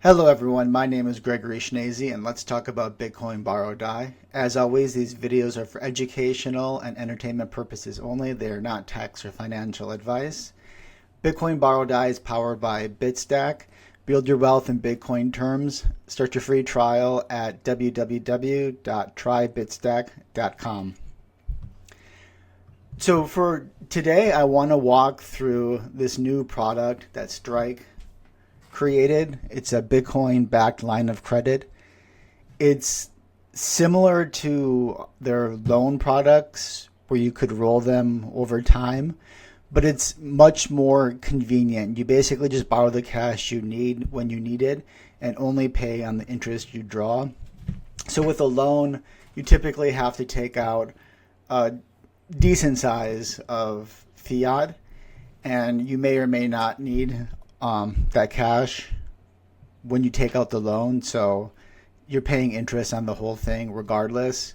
Hello everyone, my name is Gregory Schnese and let's talk about Bitcoin Borrow Die. As always, these videos are for educational and entertainment purposes only. They are not tax or financial advice. Bitcoin Borrow Die is powered by Bitstack. Build your wealth in Bitcoin terms. Start your free trial at www.trybitstack.com. So for today, I want to walk through this new product that Strike created. It's a Bitcoin backed line of credit. It's similar to their loan products where you could roll them over time, but it's much more convenient. You basically just borrow the cash you need when you need it and only pay on the interest you draw. So with a loan, you typically have to take out a decent size of fiat, and you may or may not need that cash when you take out the loan. So you're paying interest on the whole thing regardless.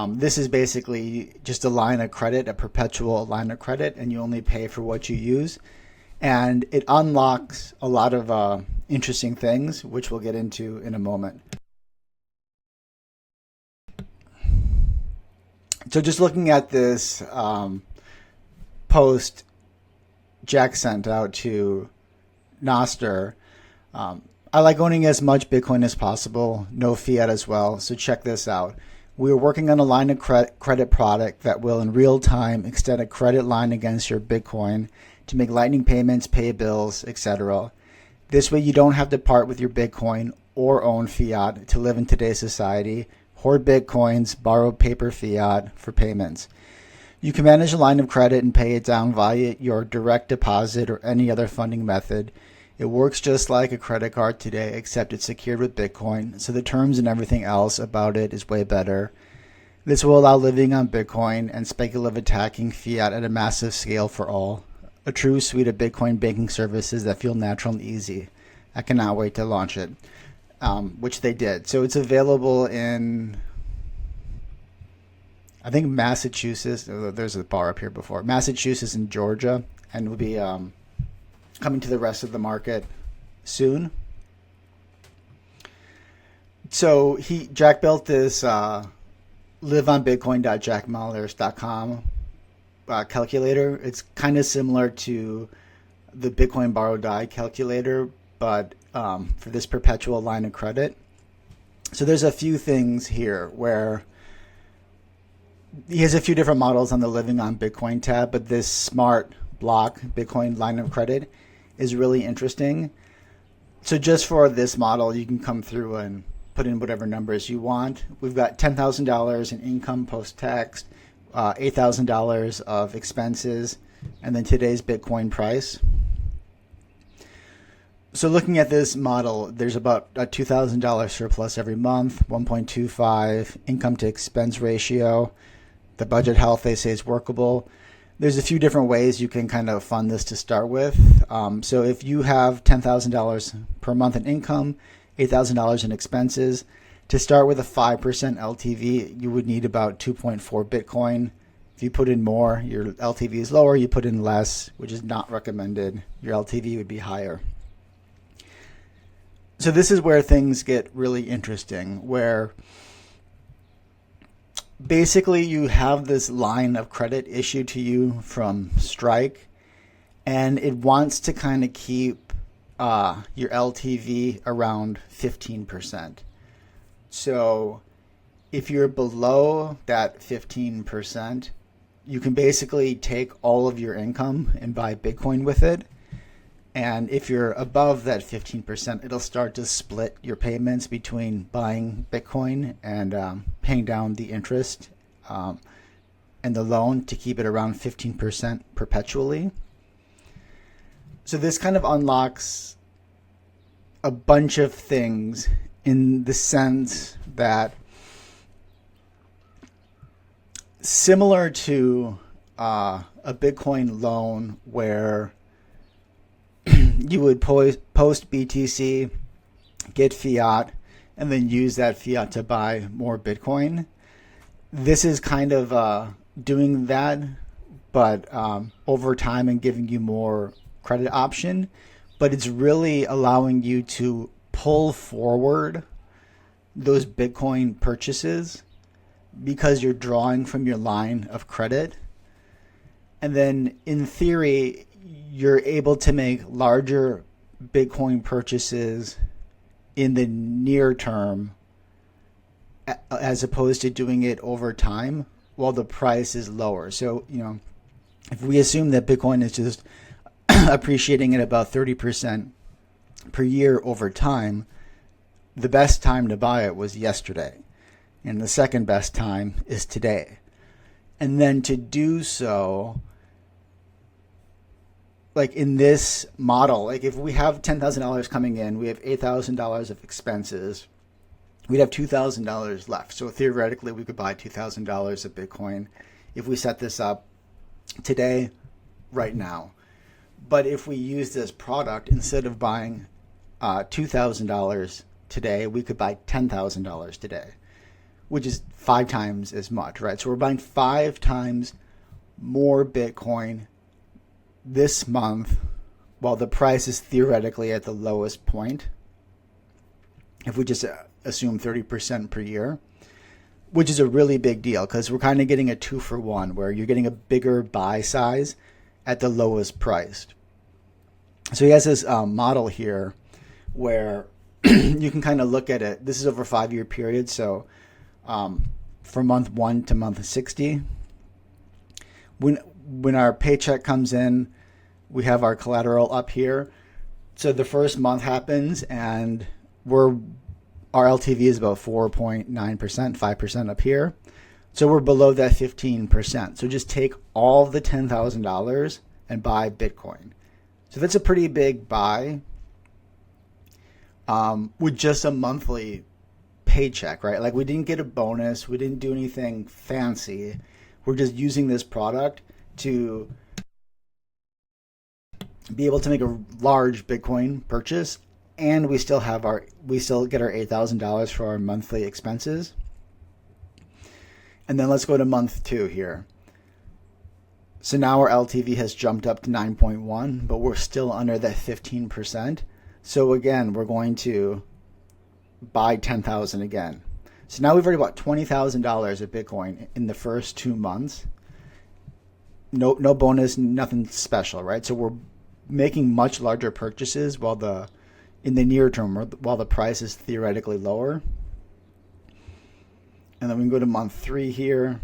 This is basically just a line of credit, a perpetual line of credit, and you only pay for what you use. And it unlocks a lot of interesting things, which we'll get into in a moment. So just looking at this post Jack sent out to Noster, I like owning as much Bitcoin as possible, no fiat as well. So check this out. We are working on a line of credit product that will in real time extend a credit line against your Bitcoin to make lightning payments, pay bills, etc. This way you don't have to part with your Bitcoin or own fiat to live in today's society, hoard Bitcoins, borrow paper fiat for payments. You can manage a line of credit and pay it down via your direct deposit or any other funding method. It works just like a credit card today, except it's secured with Bitcoin, so the terms and everything else about it is way better. This will allow living on Bitcoin and speculative attacking fiat at a massive scale for all. A true suite of Bitcoin banking services that feel natural and easy. I cannot wait to launch it, which they did. So it's available in, I think, Massachusetts. There's a bar up here before. Massachusetts and Georgia, and will be coming to the rest of the market soon. So Jack built this liveonbitcoin.jackmallers.com calculator. It's kind of similar to the Bitcoin Borrow Die calculator, but for this perpetual line of credit. So there's a few things here where he has a few different models on the Living on Bitcoin tab, but this smart block Bitcoin line of credit is really interesting. So just for this model, you can come through and put in whatever numbers you want. We've got $10,000 in income post-tax, $8,000 of expenses, and then today's Bitcoin price. So looking at this model, there's about a $2,000 surplus every month, 1.25 income to expense ratio. The budget health, they say, is workable. There's a few different ways you can kind of fund this to start with. So if you have $10,000 per month in income, $8,000 in expenses, to start with a 5% LTV, you would need about 2.4 Bitcoin. If you put in more, your LTV is lower. You put in less, which is not recommended. Your LTV would be higher. So this is where things get really interesting, where basically you have this line of credit issued to you from Strike, and it wants to kind of keep your LTV around 15%. So if you're below that 15%, you can basically take all of your income and buy Bitcoin with it. And if you're above that 15%, it'll start to split your payments between buying Bitcoin and paying down the interest and the loan to keep it around 15% perpetually. So this kind of unlocks a bunch of things in the sense that, similar to a Bitcoin loan where you would post BTC, get fiat, and then use that fiat to buy more Bitcoin. This is kind of doing that, but over time and giving you more credit option. But it's really allowing you to pull forward those Bitcoin purchases because you're drawing from your line of credit. And then in theory, you're able to make larger Bitcoin purchases in the near term as opposed to doing it over time while the price is lower. So, if we assume that Bitcoin is just appreciating at about 30% per year over time, the best time to buy it was yesterday. And the second best time is today. And then to do so, like in this model, like if we have $10,000 coming in, we have $8,000 of expenses, we'd have $2,000 left. So theoretically, we could buy $2,000 of Bitcoin if we set this up today, right now. But if we use this product, instead of buying $2,000 today, we could buy $10,000 today, which is 5 times as much, right? So we're buying 5 times more Bitcoin this month while the price is theoretically at the lowest point. If we just assume 30% per year, which is a really big deal because we're kind of getting a 2-for-1 where you're getting a bigger buy size at the lowest price. So he has this model here where you can kind of look at it. This is over a 5-year period. So for month 1 to month 60, when our paycheck comes in, we have our collateral up here. So the first month happens and our LTV is about 4.9%, 5% up here. So we're below that 15%. So just take all the $10,000 and buy Bitcoin. So that's a pretty big buy with just a monthly paycheck, right? Like we didn't get a bonus. We didn't do anything fancy. We're just using this product to be able to make a large Bitcoin purchase. And we still get our $8,000 for our monthly expenses. And then let's go to month 2 here. So now our LTV has jumped up to 9.1, but we're still under that 15%. So again, we're going to buy 10,000 again. So now we've already bought $20,000 of Bitcoin in the first 2 months. No bonus, nothing special, right? So we're making much larger purchases in the near term while the price is theoretically lower. And then we can go to month 3 here.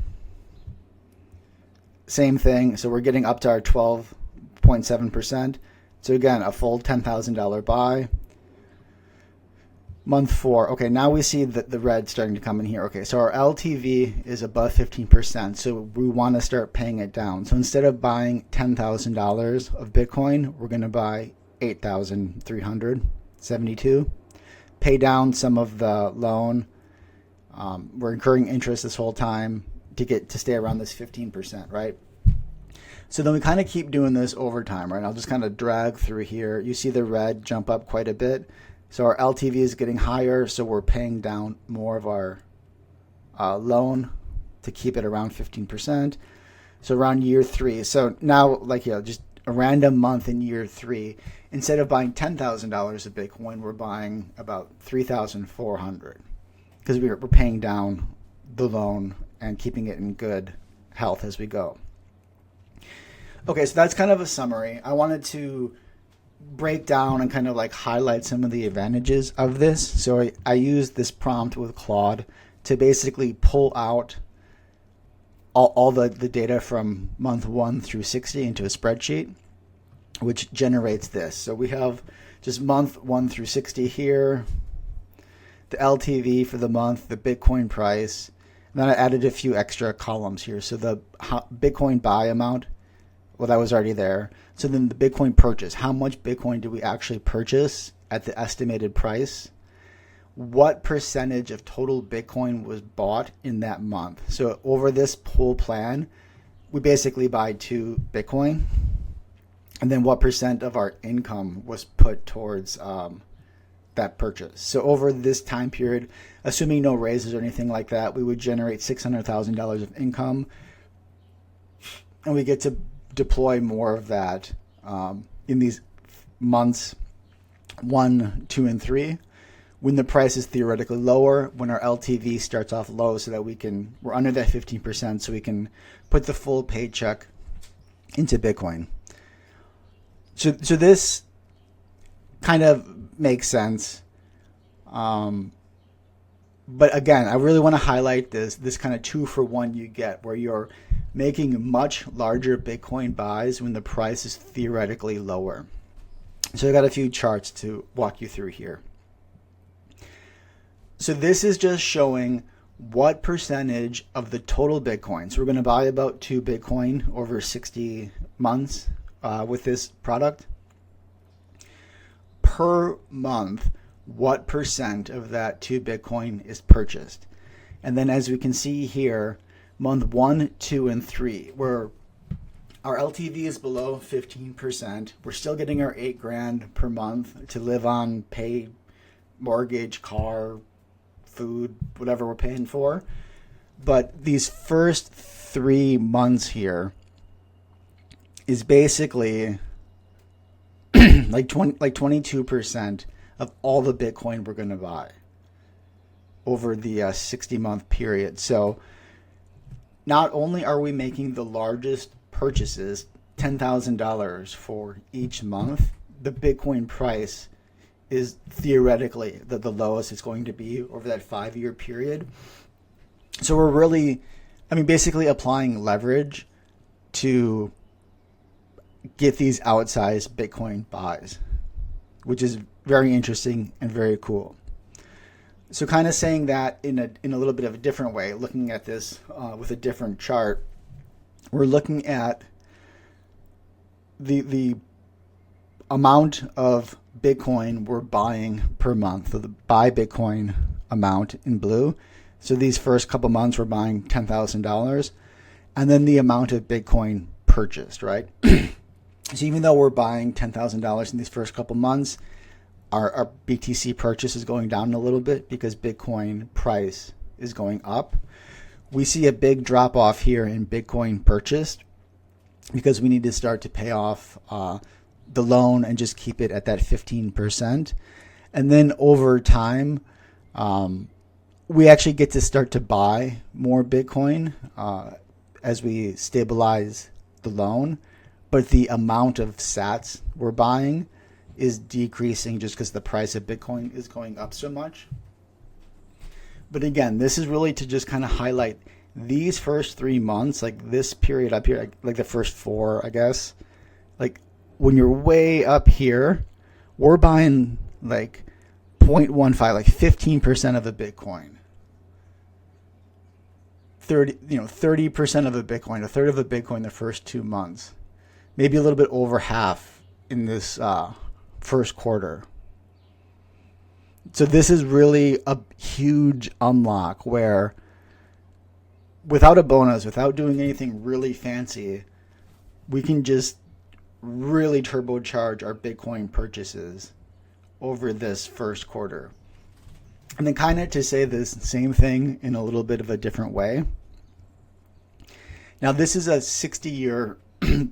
Same thing. So we're getting up to our 12.7%. So again, a full $10,000 buy. Month 4. Okay, now we see the red starting to come in here. Okay, so our LTV is above 15%. So we want to start paying it down. So instead of buying $10,000 of Bitcoin, we're going to buy 8,372. Pay down some of the loan. We're incurring interest this whole time to stay around this 15%, right? So then we kind of keep doing this over time, right? I'll just kind of drag through here. You see the red jump up quite a bit. So our LTV is getting higher, so we're paying down more of our loan to keep it around 15%. So around year 3. So now, just a random month in year 3, instead of buying $10,000 of Bitcoin, we're buying about 3,400 because we're paying down the loan and keeping it in good health as we go. Okay, so that's kind of a summary. I wanted to break down and kind of highlight some of the advantages of this. So I used this prompt with Claude to basically pull out all the data from month 1 through 60 into a spreadsheet, which generates this. So we have just month 1 through 60 here, the LTV for the month, the Bitcoin price, and then I added a few extra columns here. So the Bitcoin buy amount, well, that was already there. So then the Bitcoin purchase, how much Bitcoin did we actually purchase at the estimated price? What percentage of total Bitcoin was bought in that month? So over this whole plan, we basically buy 2 Bitcoin. And then what percent of our income was put towards that purchase? So over this time period, assuming no raises or anything like that, we would generate $600,000 of income. And we get to deploy more of that in these months 1, 2, and 3. when the price is theoretically lower, when our LTV starts off low so that we're under that 15% so we can put the full paycheck into Bitcoin. So this kind of makes sense. But again, I really want to highlight this kind of 2-for-1 you get where you're making much larger Bitcoin buys when the price is theoretically lower. So I got a few charts to walk you through here. So this is just showing what percentage of the total Bitcoin. So we're going to buy about 2 Bitcoin over 60 months with this product. Per month, what percent of that 2 Bitcoin is purchased? And then as we can see here, month 1, 2, and 3, where our LTV is below 15%, we're still getting our $8,000 per month to live on, pay mortgage, car, food, whatever we're paying for. But these first 3 months here is basically like 22% of all the Bitcoin we're going to buy over the 60-month period. So not only are we making the largest purchases, $10,000 for each month, the Bitcoin price is theoretically the lowest it's going to be over that 5-year period. So we're really, basically applying leverage to get these outsized Bitcoin buys, which is very interesting and very cool. So kind of saying that in a little bit of a different way, looking at this with a different chart, we're looking at the amount of Bitcoin we're buying per month. So the buy Bitcoin amount in blue. So these first couple months we're buying $10,000, and then the amount of Bitcoin purchased, right? So even though we're buying $10,000 in these first couple months, our BTC purchase is going down a little bit because Bitcoin price is going up. We see a big drop off here in Bitcoin purchased because we need to start to pay off the loan and just keep it at that 15%. And then over time, we actually get to start to buy more Bitcoin as we stabilize the loan. But the amount of sats we're buying is decreasing just because the price of Bitcoin is going up so much. But again, this is really to just kind of highlight these first 3 months, like this period up here, like the first 4, I guess. Like when you're way up here, we're buying like 0.15, like 15% of a Bitcoin. 30% of a Bitcoin, a third of a Bitcoin the first 2 months. Maybe a little bit over half in this first quarter. So this is really a huge unlock where without a bonus, without doing anything really fancy, we can just really turbocharge our Bitcoin purchases over this first quarter. And then kind of to say this same thing in a little bit of a different way. Now this is a 60-year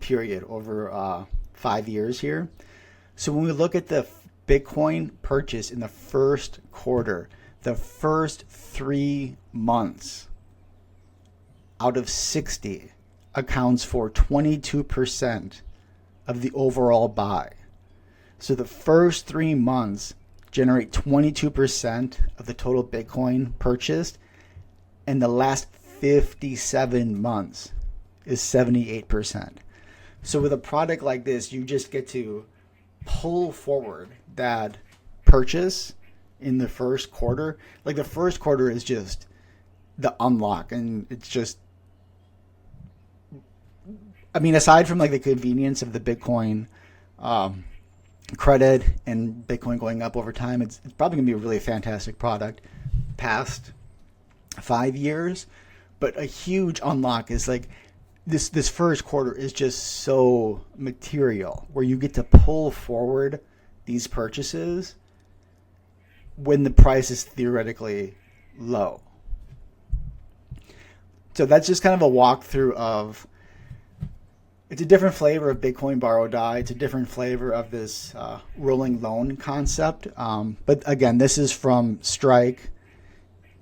period over 5 years here. So when we look at the Bitcoin purchase in the first quarter, the first 3 months out of 60 accounts for 22% of the overall buy. So the first 3 months generate 22% of the total Bitcoin purchased, and the last 57 months is 78%. So with a product like this, you just get to pull forward that purchase in the first quarter. Like the first quarter is just the unlock, and it's just, aside from like the convenience of the Bitcoin credit and Bitcoin going up over time, it's probably gonna be a really fantastic product past 5 years. But a huge unlock is like this first quarter is just so material, where you get to pull forward these purchases when the price is theoretically low. So that's just kind of a walkthrough of It's a different flavor of Bitcoin borrow die. It's a different flavor of this rolling loan concept. But again, this is from Strike.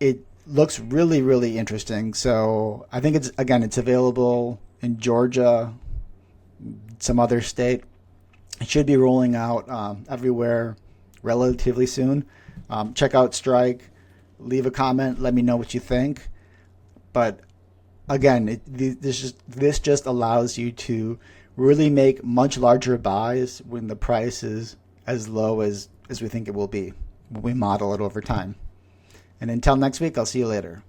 It looks really, really interesting. So I think it's available in Georgia, some other state. It should be rolling out everywhere relatively soon. Check out Strike. Leave a comment. Let me know what you think. But again, this just allows you to really make much larger buys when the price is as low as we think it will be when we model it over time. And until next week, I'll see you later.